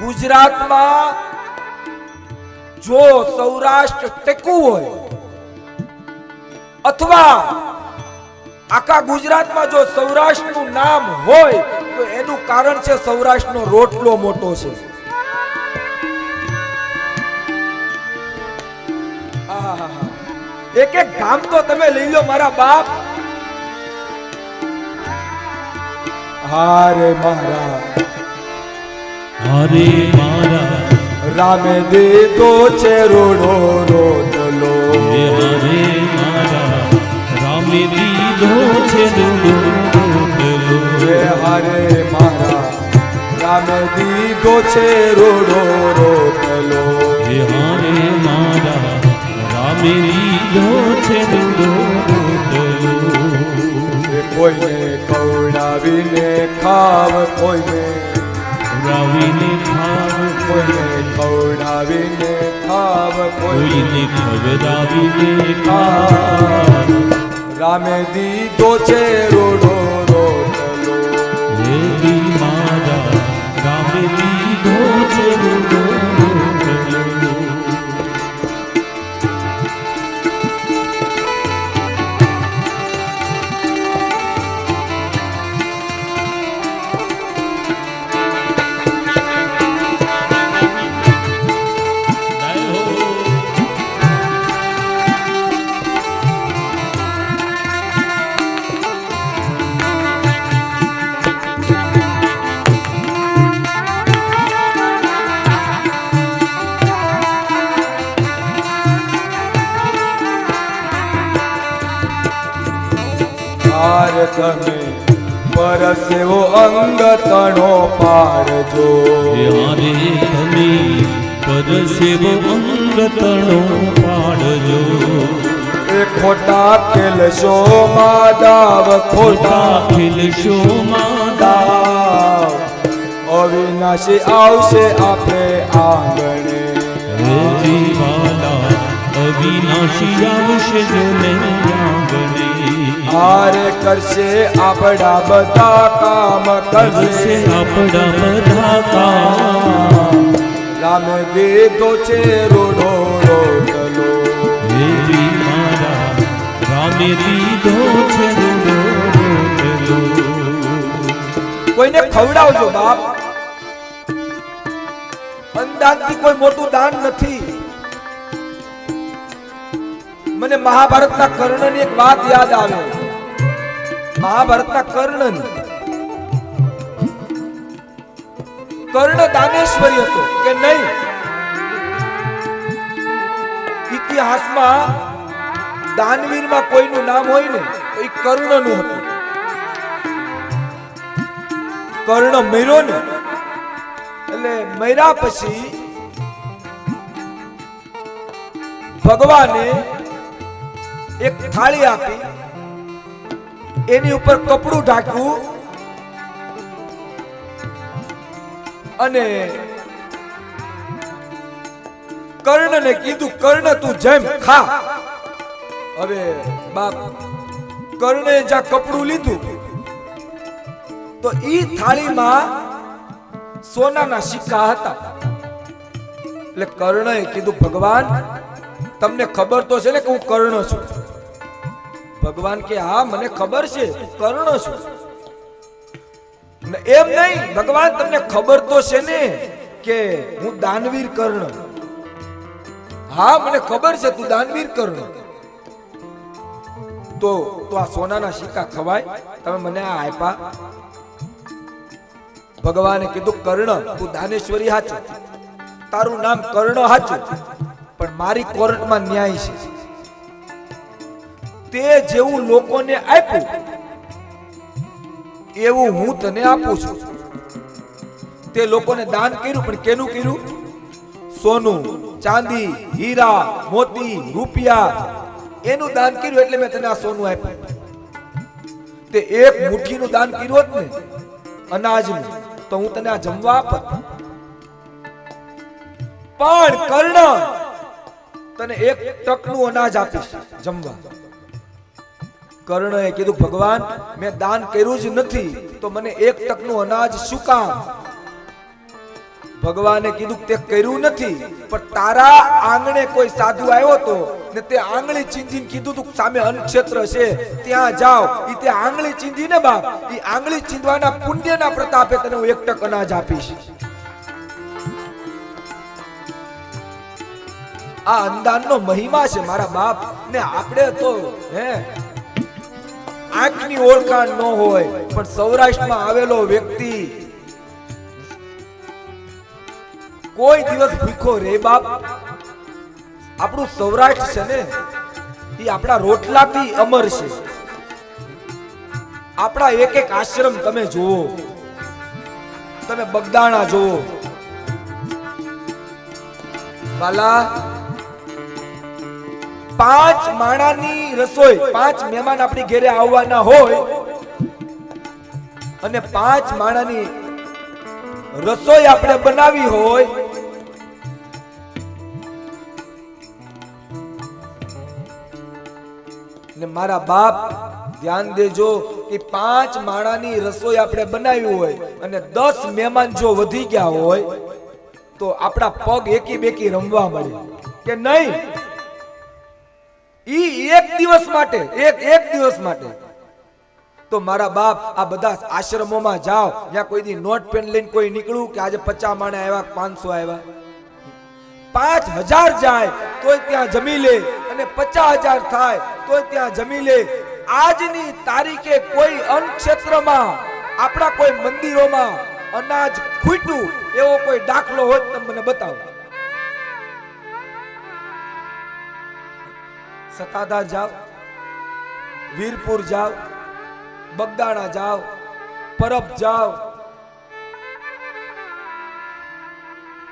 ગુજરાતમાં જો સૌરાષ્ટ્ર ટેકવું હોય અથવા આખા ગુજરાતમાં જો સૌરાષ્ટ્રનું નામ હોય તો એનું કારણ છે સૌરાષ્ટ્રનો રોટલો મોટો છે. એક એક ગામ તો તમે લઈ લો મારા બાપ. હારે મારા રામે દીધો છે રોડો રોટલો. હરે મારા રામે દીધો છે રોડો રોટલો. હરે મારા રામે દીધો છે રોડો રોટલો. હરે મારા રામે દીધો છે રોડો રોટલો. કોઈને ખવડાવીને ખાવ, કોઈને ખવડાવીને ખાવ, કોઈને ખવડાવીને ખાવ, કોઈને ખવડાવીને ખાવ. રામે દીધો છે રોડો રોટલો. હે મારા રામે દીધો છે રોડો રોટલો. તમે પરસેવો અંગ તણો પાડજો. યારે તમે પરસેવો અંગ તણો પાડજો. એ ખોટા ખેલશો માદાવ, ખોટા ખેલશો દાવ. અવિનાશી આવશે આપણે આંગણે. હજી વાલા અવિનાશી આવશે જો આંગણે. હારે કરશે આપણા બધા કામ, કરશે આપણા બધા કામ. રામે દીધો છે રોડો રોટલો. હજી મારા રામે દીધો છે રોડો રોટલો. કોઈને ખવડાવજો બાપ. અન્નદાનથી કોઈ મોટું દાન નથી. મને મહાભારતના કર્ણની એક વાત યાદ આવે. મહાભારતના કર્ણની. કર્ણ દાનેશ્વરી હતો કે નહીં? ઇતિહાસમાં દાનવીરમાં કોઈનું નામ હોય ને તો એ કર્ણનું હતું. કર્ણ મર્યો ને એટલે મર્યા પછી ભગવાને એક થાળી આપી, એની ઉપર કપડું ઢાંક્યું અને કર્ણને કીધું, કર્ણ તું જેમ ખા. હવે બાપ કર્ણે જ્યાં કપડું લીધું તો ઈ થાળીમાં સોનાના સિક્કા હતા. એટલે કર્ણએ કીધું, ભગવાન તમને ખબર તો છે ને કે હું કર્ણ છું? ભગવાન કે હા મને ખબર છે તું કર્ણ છું. એમ નહીં ભગવાન, તમને ખબર તો છે ને કે હું દાનવીર કર્ણ? હા મને ખબર છે તું દાનવીર કર્ણ. તો આ સોનાના સિક્કા ખવાય? તમે મને આ આપ્યા. ભગવાને કીધું, કર્ણ તું દાનેશ્વરી હાચું, તારું નામ કર્ણ હાચું, પણ મારી કોર્ટમાં ન્યાય છે. તે જેવું લોકોને આપ્યું એવું હું તને આપું છું. તે લોકોને દાન કર્યું, પણ કેનું કર્યું? સોનું, ચાંદી, હીરા, મોતી, રૂપિયા, એનું દાન કર્યું એટલે મેં તને આ સોનું આપ્યું. તે એક મુઠ્ઠીનું દાન કર્યું હોત ને અનાજનું તો હું તને આ જમવા આપત. પણ કર્ણ તને એક ટકનું અનાજ આપીશ જમવા. કર્ણએ કીધું, ભગવાન મેં દાન કર્યું જ નથી તો મને એક ટકનું અનાજ શું કામ? ભગવાને કીધું કે તે કર્યું નથી, પણ તારા આંગણે કોઈ સાધુ આવ્યો તો ને તે આંગળી ચીંધીને કીધું તું સામે અન્નક્ષેત્ર છે ત્યાં જાઓ. ઈ તે આંગળી ચીંધીને બાપ, ઈ આંગળી ચીંધવાના પુણ્યના પ્રતાપે તને હું 1 ટક અનાજ આપીશ. આ અંદાનનો મહિમા છે મારા બાપ. ને આપણે તો હે આંખની ઓળખાણ ન હોય, પણ સૌરાષ્ટ્રમાં આવેલો વ્યક્તિ કોઈ દિવસ ભૂખો રે બાપ. આપણું સૌરાષ્ટ્ર છે ને એ આપણા રોટલાથી અમર છે. આપણા એક એક આશ્રમ તમે જુઓ, તમે બગદાણા જુઓ વાલા, 5 માણાની રસોઈ, 5 મહેમાન આપણી ઘરે આવવાના હોય અને 5 માણાની રસોઈ આપણે બનાવી હોય ને મારા બાપ ધ્યાન દેજો કે 5 માણાની રસોઈ આપણે બનાવી હોય અને 10 મહેમાન જો વધી ગયા હોય તો આપણા પગ એકી બેકી રમવા મળે કે નહીં? ઈ એક દિવસ માટે, એક દિવસ માટે. તો મારા બાપ આ બધા આશ્રમોમાં જાઓ, જ્યાં કોઈ દી નોટ પેન લઈને કોઈ નીકળું કે આજે 50 માણા આવ્યા, 500 આવ્યા, 5000 જાય તોય ત્યાં જમી લે અને 50000 થાય તોય ત્યાં જમી લે. આજની તારીખે કોઈ અન્નક્ષેત્રમાં, આપણા કોઈ મંદિરોમાં અનાજ ખૂટ્યું એવો કોઈ દાખલો હોય તો મને બતાવો. સતાધાર જાઓ, વીરપુર જાઓ, બગદાણા જાઓ, પરબ જાઓ,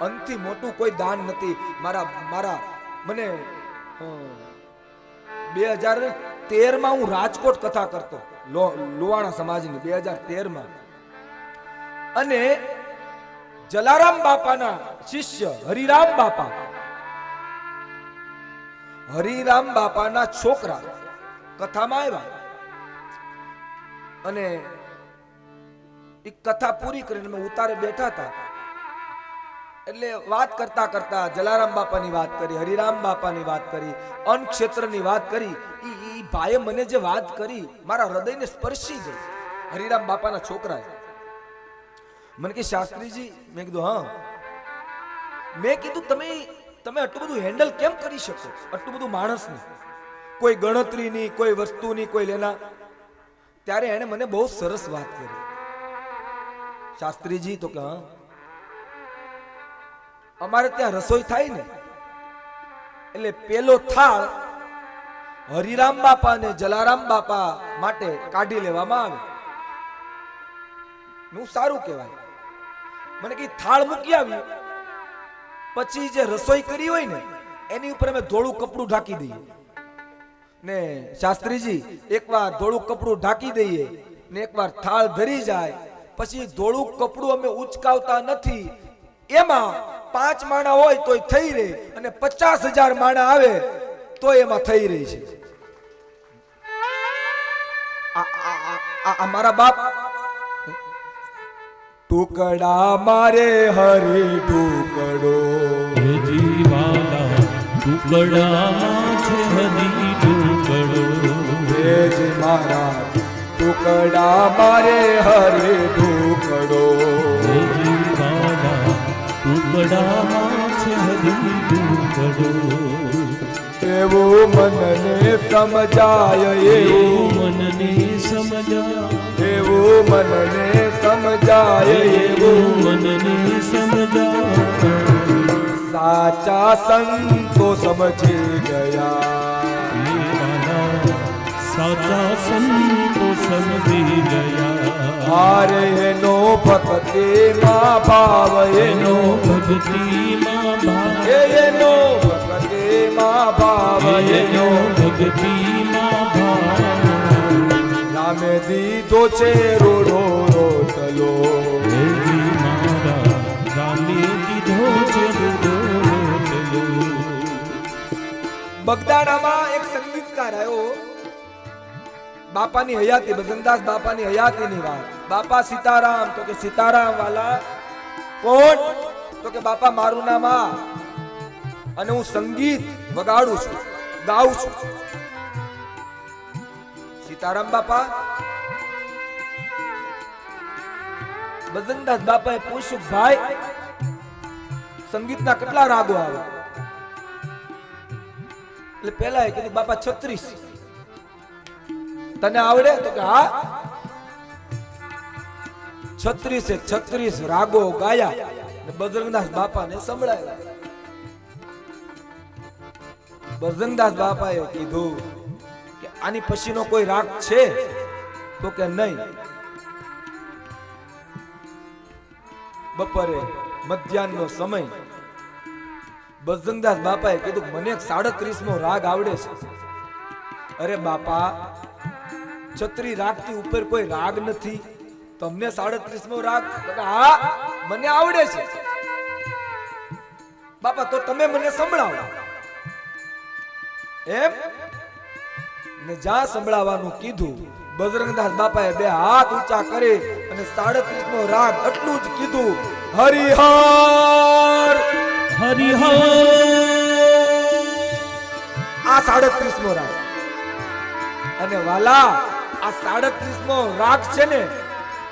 અંતથી મોટું કોઈ દાન નથી. મારા મને 2013માં હું રાજકોટ કથા કરતો, લોવાણા સમાજની 2013માં, અને જલારામ બાપાના શિષ્ય હરિરામ બાપાના છોકરા કથામાં આવ્યા અને એ કથા પૂરી કરીને અમે ઉતારે બેઠા હતા. એટલે વાત કરતા કરતા જલારામ બાપાની વાત કરી, હરિરામ બાપાની વાત કરી, અન્ન ક્ષેત્રની વાત કરી. ઈ ભાઈએ મને જે વાત કરી મારા હૃદયને સ્પર્શી ગઈ. હરિરામ બાપાના છોકરાએ મને કે શાસ્ત્રીજી, મેં કીધું હા. મેં કીધું તમે આટલું બધું હેન્ડલ કેમ કરી શકો, આટલું બધું માણસને, કોઈ ગણતરીની, કોઈ વસ્તુની, કોઈ લેના. ત્યારે એને મને બહુ સરસ વાત કરી. શાસ્ત્રીજી તો કે હા, અમારે ત્યાં રસોઈ થાય ને એટલે પેલો થાળ હરિરામ બાપા અને જલારામ બાપા માટે કાઢી લેવામાં આવે. હું સારું કહેવાય. મને કઈ થાળ મૂકી આવ્યું પછી જે રસોઈ કરી હોય ને એની ઉપર અમે ધોળું કપડું ઢાંકી દઈએ ને શાસ્ત્રીજી એકવાર ધોળું કપડું ઢાંકી દઈએ ને એકવાર થાળ ધરી જાય પછી ધોળું કપડું અમે ઉચકાવતા નથી. એમાં 5 માણા હોય તોય થઈ રહે અને 50,000 માણા આવે તો એમાં થઈ રહી છે. આ મારા બાપ ટુકડા મારે હરી ટુકડો જીવાલા ટુકડામાં છે હરી ટુકડો જી મારા ટુકડા મારે હરી ટુકડો જીવાલા ટુકડામાં છે હરી ટુકડો એવું મનને સમજાય, એવું મનને સમજાય, એવું મનને સમજાય, એવું મનને સમજાય. સાચા સંતો સમજી ગયા, સાચા સંતો સમજી ગયા. હારે એનો ભક્તિમાં ભાવ, એનો ભક્તિમાં ભાવ, એનો ભક્તિમાં ભાવ, એનો ભક્તિમાં ભાવ. રામે દીધો છે રોડો રોટલો, મારા રામે દીધો છે રોટલો. બગદાણામાં એક સંગીતકાર આવ્યો, બાપાની હયાતી, ભજનદાસ બાપાની હયાતીની વાત. બાપા સીતારામ, તો કે સીતારામ વાલા કોણ? તો કે બાપા મારું નામ આ અને હું સંગીત વગાડું છું, ગાઉં છું. સીતારામ બાપા બજરંગદાસ બાપાએ પૂછ્યું, ભાઈ સંગીતના કેટલા રાગો આવે? એટલે પેલા એ કીધું બાપા 36. તને આવડે? તો કે હા. 36 રાગો ગાયા અને બજરંગદાસ બાપાને સંભળાયા. બજરંગદાસ બાપાએ કીધું કે આની પછીનો કોઈ રાગ છે? તો કે નહીં. બપોરે મધ્યાહનનો સમય બજરંગદાસ બાપાએ કીધું મને 37મો રાગ આવડે છે. અરે બાપા 36 રાગથી ઉપર કોઈ રાગ નથી, તમને 37મો રાગ? હા મને આવડે છે. બાપા તો તમે મને સંભળાવો. એમ ને જ્યાં સંભળાવવાનું કીધું બજરંગદાસ બાપાએ બે હાથ ઊંચા કરી અને 37મો રાગ એટલું જ કીધું, હરિહર હરિહર. આ 37મો રાગ. અને વાલા આ 37મો રાગ છે ને,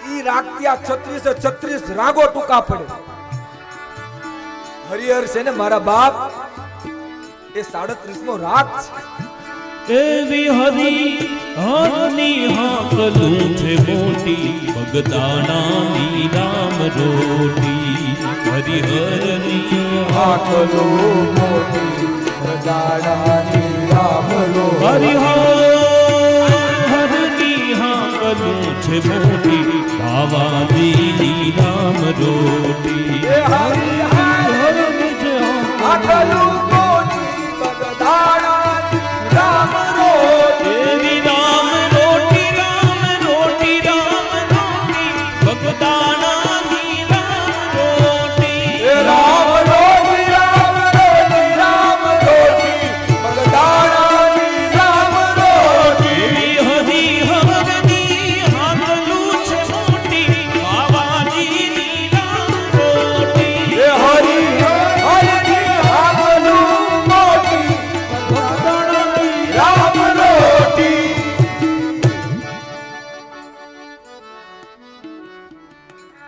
ઈ રાગ થી આ 36 રાગો ટૂંકા પડે. હરિહર છે ને મારા બાપ, એ 37મો રાગ છે. એવી હરિહરની હાકલું છે મોટી, બગદાણાની રામ રોટી. હરિહરની હાકલો મોટી, બગદાણાની રામ રોટી. હરિહરની હાકલું છે મોટી, બાવાજીની રામ રોટી. એ હરિહરની હાકલો મોટી, બગદાણાની રામ રોટી. એવી રામ રોટી, રામ રોટી, રામ રોટી, બગદાણાની રામ રોટી. એ રામ રોટી, રામ રોટી, રામ રોટી, બગદાણાની રામ રોટી. એવી હરિહરની હાકલું છે મોટી, બાવાજીની રામ રોટી. એ હરિહરની હાકલો મોટી, બગદાણાની રામ રોટી.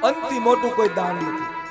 અંતિ મોટું કોઈ દાન નથી.